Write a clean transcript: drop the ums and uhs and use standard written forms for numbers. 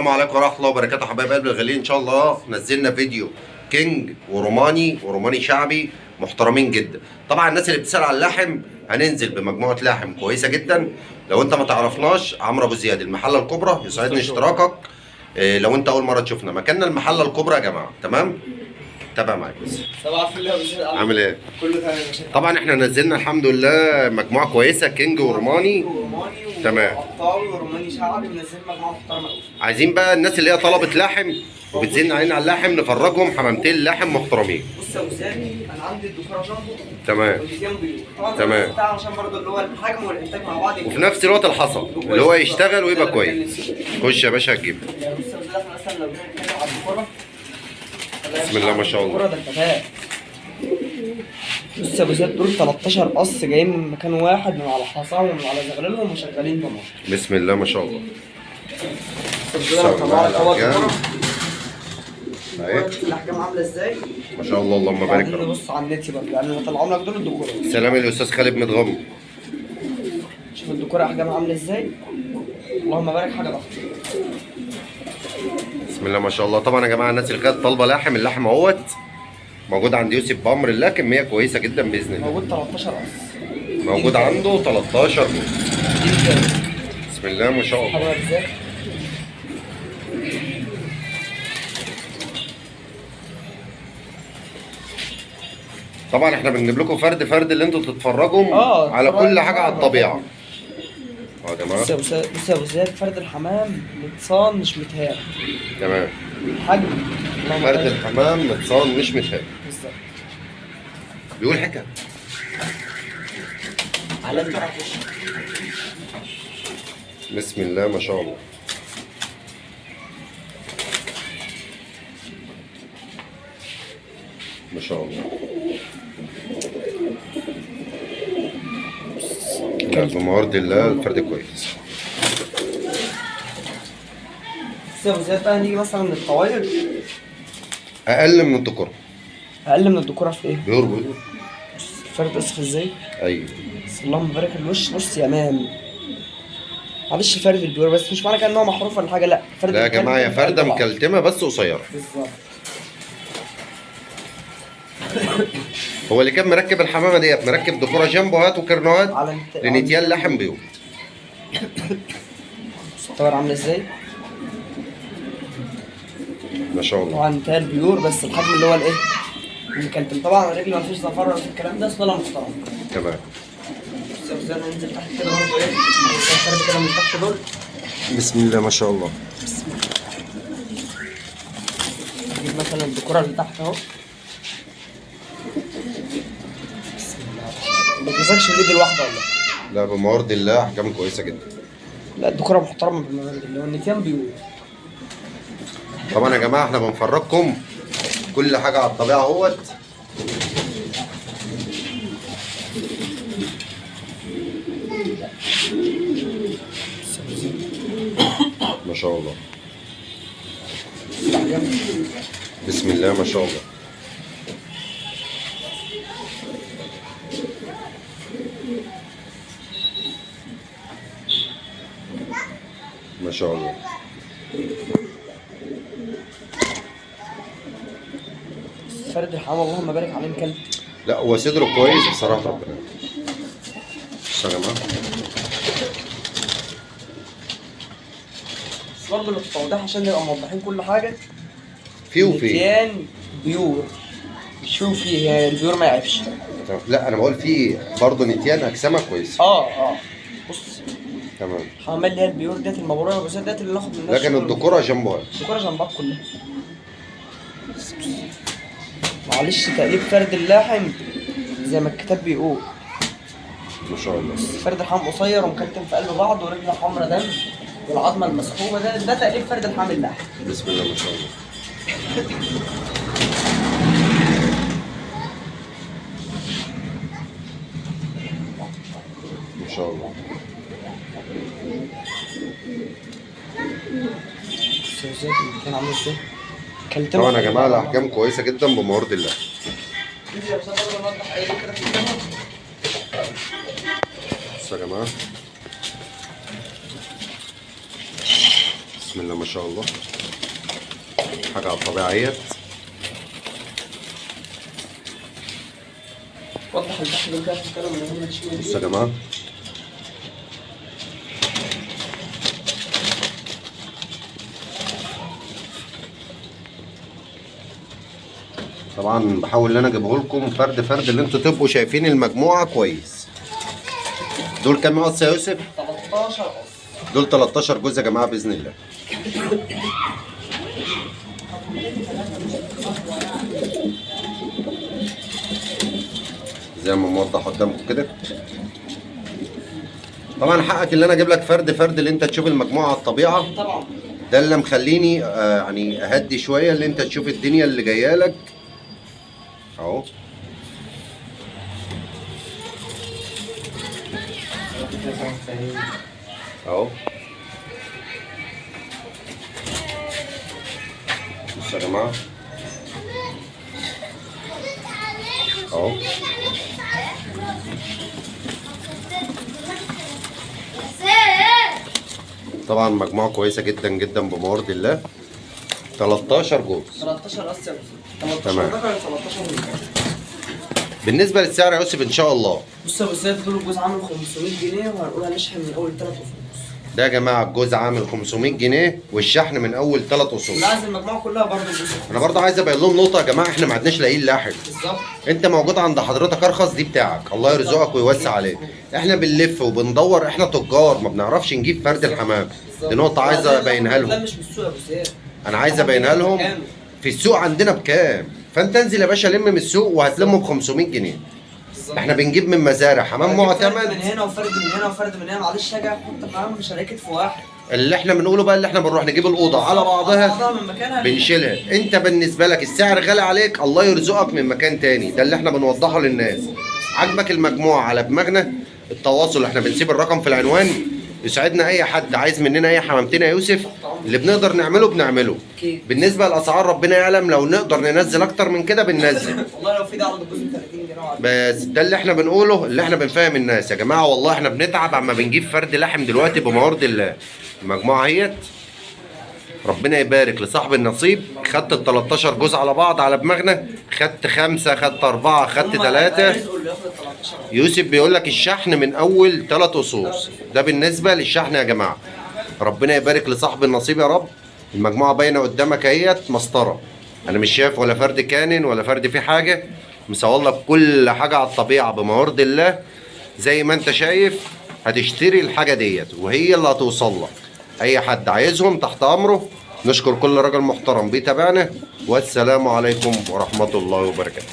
السلام عليكم ورحمه الله وبركاته حبايب قلبي الغاليين. ان شاء الله نزلنا فيديو كينج وروماني شعبي محترمين جدا. طبعا الناس اللي بتسال على اللحم هننزل بمجموعه لحم كويسه جدا. لو انت ما تعرفناش، عمرو ابو زياد المحله الكبرى، يسعدني اشتراكك. لو انت اول مره تشوفنا، مكاننا المحله الكبرى يا جماعه. تمام، تابع معاك بس. صباح الفل يا باشا، عامل ايه؟ كله تمام يا باشا. طبعا احنا نزلنا الحمد لله مجموعه كويسه كينج وروماني. تمام. وقطاوي وروماني شعبي، منزلين مجموعه محترمه قوي. عايزين بقى الناس اللي هي طلبت لحم وبتزن علينا على اللحم نفرجهم حمامتين لحم محترمين. بص يا وسام، انا عندي الدكوره جامبو. تمام. والنسيان بيض. طبعا تمام. بتاع عشان برضه اللي هو الحجم والانتاج مع بعض، وفي نفس الوقت الحصل اللي هو يشتغل ويبقى كويس. خش يا باشا هتجيب. يعني بص يا وسام، احنا مثلا لو جينا نتكلم على الدكوره، بسم الله ما شاء الله. الدكوره ده انت فاهم. بص يا ابو زياد، دول 13 قص جايين من مكان واحد، من على حصاهم ومن على زغللهم وشغالين بمصر. بسم الله ما شاء الله. الاحجام عامله ازاي؟ ما شاء الله، اللهم بارك بعدين يا رب. نبص على النت برضه، يعني اللي طلعوا لك دول الدكوره. سلام الاستاذ خالد متغمر. شوف الدكوره احجامها عامله ازاي. اللهم بارك، حاجه ضخمه. بسم الله ما شاء الله. طبعا يا جماعه الناس اللي كانت طالبه لحم، اللحم اهوت موجود عند يوسف بامر الله، كميه كويسه جدا باذن الله. موجود 13 قص. موجود عنده 13 دي كام؟ بسم الله ما شاء الله. حلوه ازاي؟ طبعا احنا بنجيب لكم فرد اللي انتوا تتفرجوا على كل حاجه على الطبيعه. يا جماعه بص يا ابو زياد، فرد الحمام متصان مش متهاب. تمام. الحجم فرد الحمام متصان مش متهاب. بالظبط. بيقول حكايه علامة. بسم الله ما شاء الله. ما شاء الله. لا بموارد الله الفرد كويس. بص يا ابو زياد بقى، نيجي مثلا للطواير. اقل من الدكوره. اقل من الدكوره في ايه؟ بيربط. الفرد اسف ازاي؟ ايوه. بس اللهم بارك، الوش بص يا مان. معلش فرد البيور، بس مش معنى كده ان هو محروف ولا حاجه، لا. فرد لا يا جماعه، يا فرده مكلتمه بس قصيره. بالظبط. هو اللي كان مركب الحمامه ديت مركب دكوره جنبوهات وكرنوهات لنتيال لحم بيوم. الطواير عامله ازاي؟ ما شاء الله. طبعا نتيال بيور، بس الحجم اللي هو الايه؟ المكلتم. طبعا الرجل ما فيش زفره ولا في الكلام ده، اصلا محترم. تمام. بص يا ابو ننزل تحت كده برضه ايه؟ الفرد كده من تحت دول. بسم الله ما شاء الله. نجيب مثلا الدكوره اللي تحت اهو. ما بتمسكش بالايد الواحده ولا؟ لا بموارد الله احجام كويسه جدا. لا الدكوره محترمه بالموارد، اللي هو النتيان بيقول. طبعا يا جماعه احنا بنفرجكم كل حاجه على الطبيعه اهوت. ما شاء الله. بسم الله ما شاء الله. ما شاء الله. فرد الحمام اللهم بارك عليه مكلف. لا هو صدره كويس بصراحه ربنا. بصوا يا جماعه. بس برضه للتوضيح عشان نبقى موضحين كل حاجه. في وفي. نتيان بيور. مش في وفي، يعني البيور ما يعيبش. لا انا بقول في برضه نتيان اجسامها كويسه. بص. تمام. الحمامات اللي هي البيور ديت المبروره والبسات ديت اللي ناخد منها. لكن الدكوره جنبها. الدكوره جنبها كلها. معلش تقليب فرد اللحم زي ما الكتاب بيقول. ما شاء الله. فرد الحمام قصير ومكتم في قلب بعض، ورجله حمرا دم، والعظمه المسحوبه، ده تقليب فرد الحمام اللحم. بسم الله ما شاء الله. ما شاء الله. كان عامل ازاي؟ طبعا يا جماعه الاحجام كويسه جدا بموارد الله. بصوا يا جماعه. بسم الله ما شاء الله، حاجه على الطبيعه. وضح البحر ده كده بتتكلم من هنا تشيل بصوا يا جماعه، طبعا بحاول ان انا اجيبه لكم فرد فرد اللي انتوا تبقوا شايفين المجموعه كويس. دول كام قص يا يوسف؟ 13 قص. دول 13 جوز يا جماعه باذن الله. زي ما موضح قدامكم كده. طبعا حقك اللي انا اجيب لك فرد فرد اللي انت تشوف المجموعه على الطبيعه. طبعا ده اللي مخليني يعني اهدي شويه اللي انت تشوف الدنيا اللي جايه لك اهو. اهو بصوا يا جماعه اهو. طبعا مجموعه كويسه جدا جدا بموارد الله. 13 جوز. 13 قص يا يوسف. تمام. 13 بالنسبه للسعر يا يوسف ان شاء الله، بص يا ابو سيف، دول الجوز عامل 500 جنيه وهنقول هنشحن من اول 3 فلوس. ده يا جماعه الجوز عامل 500 جنيه والشحن من اول 3 اصول. لا عايز المجموعه كلها برضه الجوز. انا برضه عايز ابين لهم نقطه يا جماعه، احنا ما عدناش لاقيين لاحق. بالظبط. انت موجود عند حضرتك ارخص دي بتاعك، الله يرزقك ويوسع عليك. احنا بنلف وبندور، احنا تجار ما بنعرفش نجيب فرد الحمام. دي نقطه عايز ابينها لا لهم. مش من السوق يا ابو سيف. انا عايز ابينها لهم. في السوق عندنا بكام؟ فانت انزل يا باشا لم من السوق وهتلمه ب 500 جنيه. احنا بنجيب من مزارع حمام معتمد. فرد من هنا وفرد من هنا وفرد من هنا، معلش هاجي احط حمام مش هلاقي كتف واحد. اللي احنا بنقوله بقى اللي احنا بنروح نجيب الاوضه على بعضها من مكانها بنشيلها. انت بالنسبه لك السعر غالي عليك، الله يرزقك من مكان تاني. ده اللي احنا بنوضحه للناس. عجبك المجموعه على دماغنا، التواصل احنا بنسيب الرقم في العنوان. يسعدنا اي حد عايز مننا اي حمامتين يا يوسف، اللي بنقدر نعمله بنعمله. بالنسبه للاسعار ربنا يعلم، لو نقدر ننزل اكتر من كده بننزل. والله لو في ده عرض الجزء 30 جنيه بس ده اللي احنا بنقوله، اللي احنا بنفهم الناس يا جماعه. والله احنا بنتعب اما بنجيب فرد لحم دلوقتي بموارد الله. المجموعه اهيت، ربنا يبارك لصاحب النصيب. خدت ال 13 جزء على بعض على دماغنا، خدت 5، خدت 4، خدت 3. يوسف بيقول لك الشحن من اول 3 اصوص. ده بالنسبه للشحن يا جماعه. ربنا يبارك لصاحب النصيب يا رب. المجموعه باينه قدامك اهيت مسطره، انا مش شايف ولا فرد كانن ولا فرد فيه حاجه. مصور لك كل حاجه على الطبيعه بموارد الله. زي ما انت شايف هتشتري الحاجه ديت وهي اللي هتوصل لك. اي حد عايزهم تحت امره. نشكر كل راجل محترم بيتابعنا، والسلام عليكم ورحمه الله وبركاته.